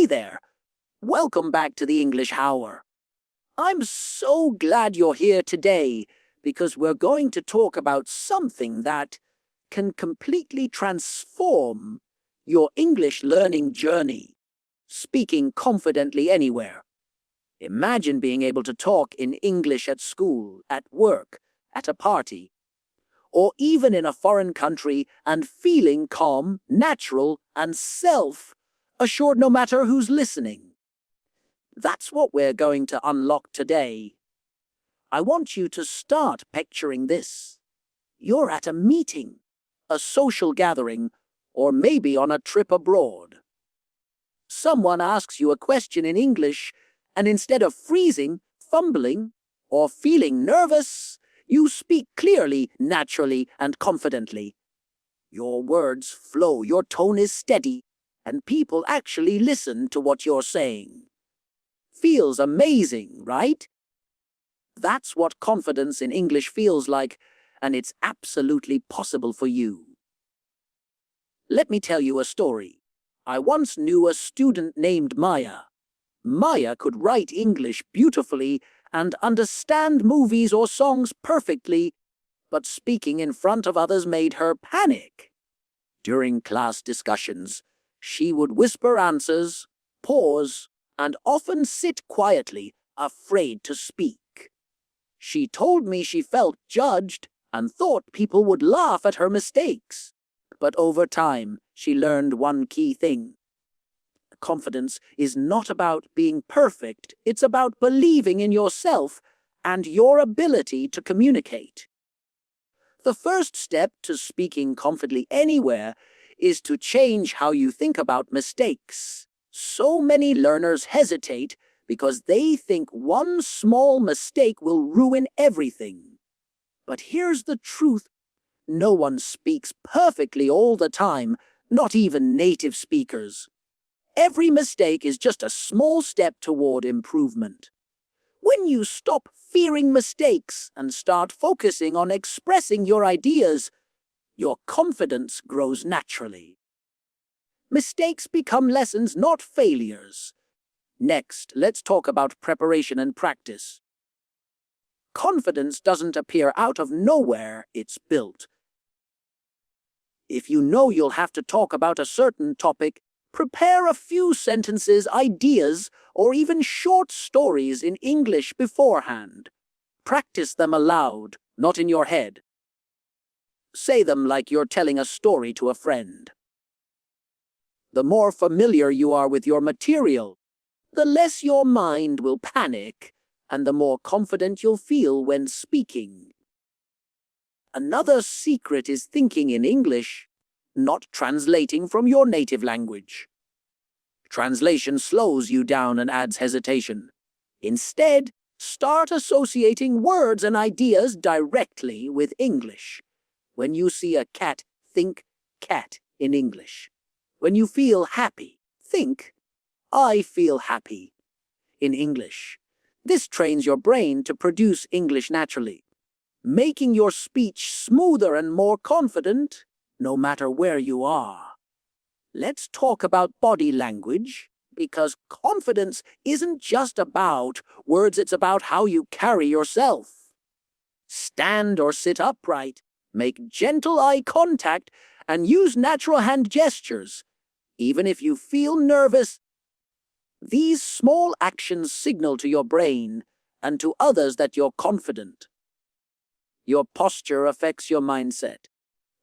Hey there! Welcome back to the English Hour. I'm so glad you're here today because we're going to talk about something that can completely transform your English learning journey. Speaking confidently anywhere. Imagine being able to talk in English at school, at work, at a party, or even in a foreign country and feeling calm, natural, and self-assured no matter who's listening. That's what we're going to unlock today. I want you to start picturing this. You're at a meeting, a social gathering, or maybe on a trip abroad. Someone asks you a question in English, and instead of freezing, fumbling, or feeling nervous, you speak clearly, naturally, and confidently. Your words flow, your tone is steady, and people actually listen to what you're saying. Feels amazing, right? That's what confidence in English feels like, and it's absolutely possible for you. Let me tell you a story. I once knew a student named Maya. Maya could write English beautifully and understand movies or songs perfectly, but speaking in front of others made her panic. During class discussions, she would whisper answers, pause, and often sit quietly, afraid to speak. She told me she felt judged and thought people would laugh at her mistakes. But over time, she learned one key thing. Confidence is not about being perfect, it's about believing in yourself and your ability to communicate. The first step to speaking confidently anywhere is to change how you think about mistakes. So many learners hesitate because they think one small mistake will ruin everything. But here's the truth. No one speaks perfectly all the time, not even native speakers. Every mistake is just a small step toward improvement. When you stop fearing mistakes and start focusing on expressing your ideas, your confidence grows naturally. Mistakes become lessons, not failures. Next, let's talk about preparation and practice. Confidence doesn't appear out of nowhere, it's built. If you know you'll have to talk about a certain topic, prepare a few sentences, ideas, or even short stories in English beforehand. Practice them aloud, not in your head. Say them like you're telling a story to a friend. The more familiar you are with your material, the less your mind will panic, and the more confident you'll feel when speaking. Another secret is thinking in English, not translating from your native language. Translation slows you down and adds hesitation. Instead, start associating words and ideas directly with English. When you see a cat, think cat in English. When you feel happy, think I feel happy in English. This trains your brain to produce English naturally, making your speech smoother and more confident, no matter where you are. Let's talk about body language, because confidence isn't just about words, it's about how you carry yourself. Stand or sit upright, make gentle eye contact, and use natural hand gestures. Even if you feel nervous, these small actions signal to your brain and to others that you're confident. Your posture affects your mindset.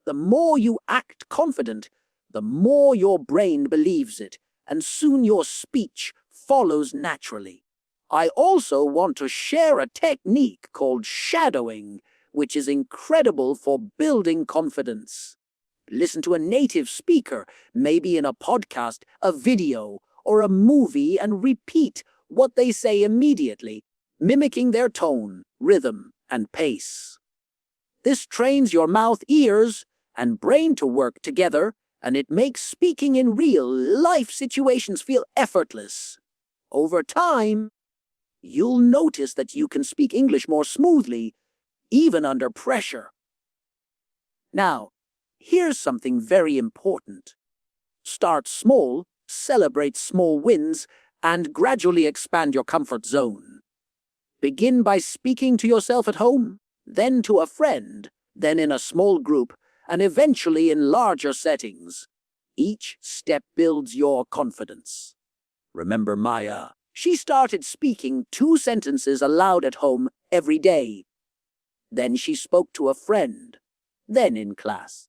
The more you act confident, the more your brain believes it, and soon your speech follows naturally. I also want to share a technique called shadowing, which is incredible for building confidence. Listen to a native speaker, maybe in a podcast, a video, or a movie, and repeat what they say immediately, mimicking their tone, rhythm, and pace. This trains your mouth, ears, and brain to work together, and it makes speaking in real-life situations feel effortless. Over time, you'll notice that you can speak English more smoothly, even under pressure. Now, here's something very important. Start small, Celebrate small wins and gradually expand your comfort zone. Begin by speaking to yourself at home, then to a friend, then in a small group, and eventually in larger settings. Each step builds your confidence. Remember Maya? She started speaking 2 sentences aloud at home every day. Then she spoke to a friend, then in class.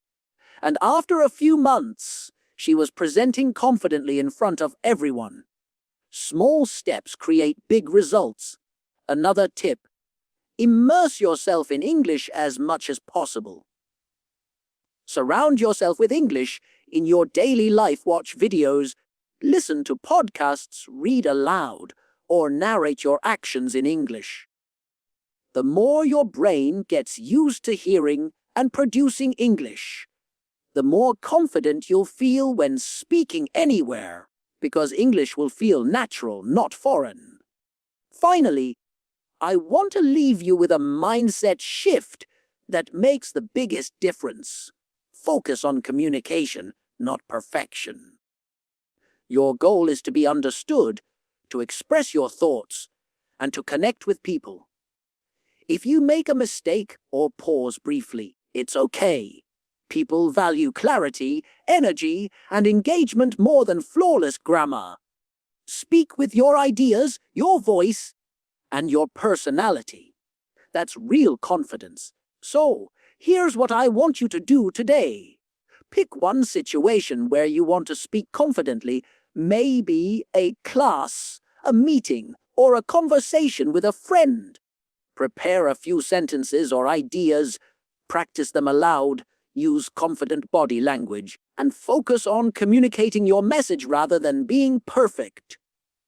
And after a few months, she was presenting confidently in front of everyone. Small steps create big results. Another tip: immerse yourself in English as much as possible. Surround yourself with English in your daily life. Watch videos, listen to podcasts, read aloud, or narrate your actions in English. The more your brain gets used to hearing and producing English, the more confident you'll feel when speaking anywhere, because English will feel natural, not foreign. Finally, I want to leave you with a mindset shift that makes the biggest difference. Focus on communication, not perfection. Your goal is to be understood, to express your thoughts, and to connect with people. If you make a mistake or pause briefly, it's okay. People value clarity, energy, and engagement more than flawless grammar. Speak with your ideas, your voice, and your personality. That's real confidence. So, here's what I want you to do today. Pick one situation where you want to speak confidently, maybe a class, a meeting, or a conversation with a friend. Prepare a few sentences or ideas, practice them aloud, use confident body language, and focus on communicating your message rather than being perfect.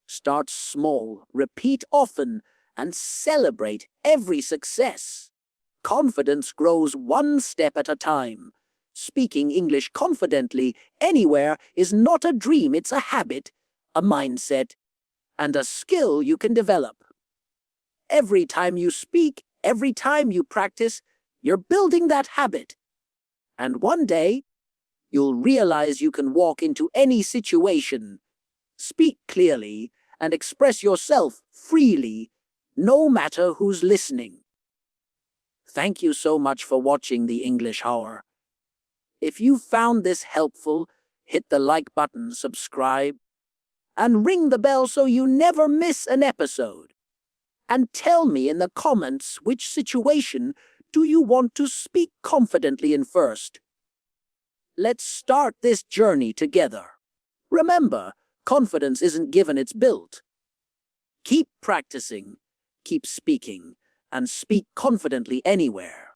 Start small, repeat often, and celebrate every success. Confidence grows one step at a time. Speaking English confidently anywhere is not a dream, it's a habit, a mindset, and a skill you can develop. Every time you speak, every time you practice, you're building that habit. And one day, you'll realize you can walk into any situation, speak clearly, and express yourself freely, no matter who's listening. Thank you so much for watching the English Hour. If you found this helpful, hit the like button, subscribe, and ring the bell so you never miss an episode. And tell me in the comments which situation do you want to speak confidently in first. Let's start this journey together. Remember, confidence isn't given, it's built. Keep practicing, keep speaking, and speak confidently anywhere.